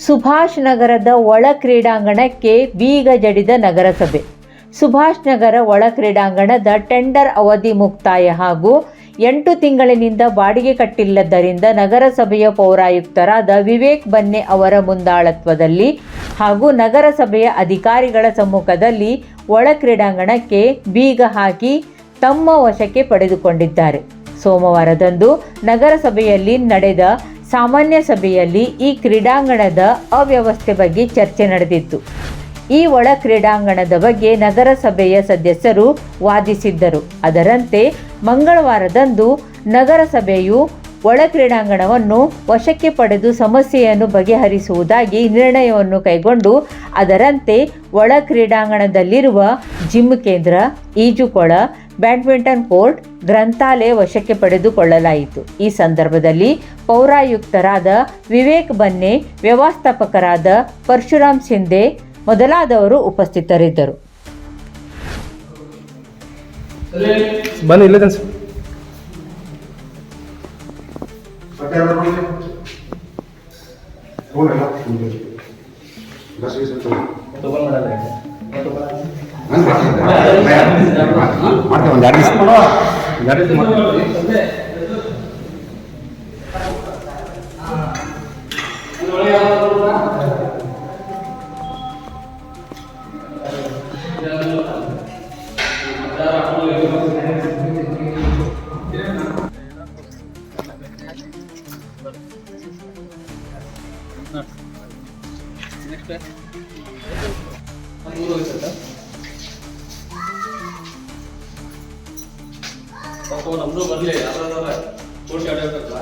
ಸುಭಾಷ್ ನಗರದ ಒಳ ಕ್ರೀಡಾಂಗಣಕ್ಕೆ ಬೀಗ ಜಡಿದ ನಗರಸಭೆ. ಸುಭಾಷ್ ನಗರ ಒಳ ಕ್ರೀಡಾಂಗಣದ ಟೆಂಡರ್ ಅವಧಿ ಮುಕ್ತಾಯ ಹಾಗೂ 8 ತಿಂಗಳಿನಿಂದ ಬಾಡಿಗೆ ಕಟ್ಟಿಲ್ಲದ್ದರಿಂದ ನಗರಸಭೆಯ ಪೌರಾಯುಕ್ತರಾದ ವಿವೇಕ್ ಬನ್ನೆ ಅವರ ಮುಂದಾಳತ್ವದಲ್ಲಿ ಹಾಗೂ ನಗರಸಭೆಯ ಅಧಿಕಾರಿಗಳ ಸಮ್ಮುಖದಲ್ಲಿ ಒಳ ಕ್ರೀಡಾಂಗಣಕ್ಕೆ ಬೀಗ ಹಾಕಿ ತಮ್ಮ ವಶಕ್ಕೆ ಪಡೆದುಕೊಂಡಿದ್ದಾರೆ. ಸೋಮವಾರದಂದು ನಗರಸಭೆಯಲ್ಲಿ ನಡೆದ ಸಾಮಾನ್ಯ ಸಭೆಯಲ್ಲಿ ಈ ಕ್ರೀಡಾಂಗಣದ ಅವ್ಯವಸ್ಥೆ ಬಗ್ಗೆ ಚರ್ಚೆ ನಡೆದಿತ್ತು. ಈ ಒಳ ಕ್ರೀಡಾಂಗಣದ ಬಗ್ಗೆ ನಗರಸಭೆಯ ಸದಸ್ಯರು ವಾದಿಸಿದ್ದರು. ಅದರಂತೆ ಮಂಗಳವಾರದಂದು ನಗರಸಭೆಯು ಒಳ ಕ್ರೀಡಾಂಗಣವನ್ನು ವಶಕ್ಕೆ ಪಡೆದು ಸಮಸ್ಯೆಯನ್ನು ಬಗೆಹರಿಸುವುದಾಗಿ ನಿರ್ಣಯವನ್ನು ಕೈಗೊಂಡು ಅದರಂತೆ ಒಳ ಕ್ರೀಡಾಂಗಣದಲ್ಲಿರುವ ಜಿಮ್ ಕೇಂದ್ರ, ಈಜುಕೊಳ, ಬ್ಯಾಡ್ಮಿಂಟನ್ ಕೋರ್ಟ್, ಗ್ರಂಥಾಲಯ ವಶಕ್ಕೆ ಪಡೆದುಕೊಳ್ಳಲಾಯಿತು. ಈ ಸಂದರ್ಭದಲ್ಲಿ ಪೌರಾಯುಕ್ತರಾದ ವಿವೇಕ್ ಬನ್ನೆ, ವ್ಯವಸ್ಥಾಪಕರಾದ ಪರಶುರಾಮ್ ಶಿಂದೆ ಮೊದಲಾದವರು ಉಪಸ್ಥಿತರಿದ್ದರು. ನಮ್ದು ಬರ್ಲಿ ಕೋಟಿ ಆಡೋದಲ್ಲ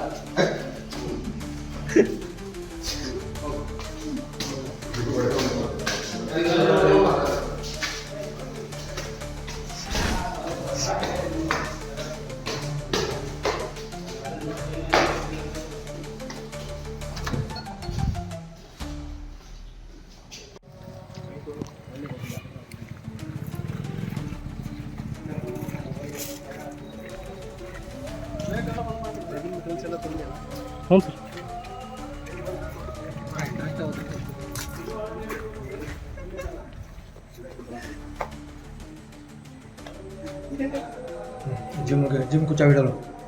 ಹ್ಞೂ ಸರ್. जिम को चाबी डालो.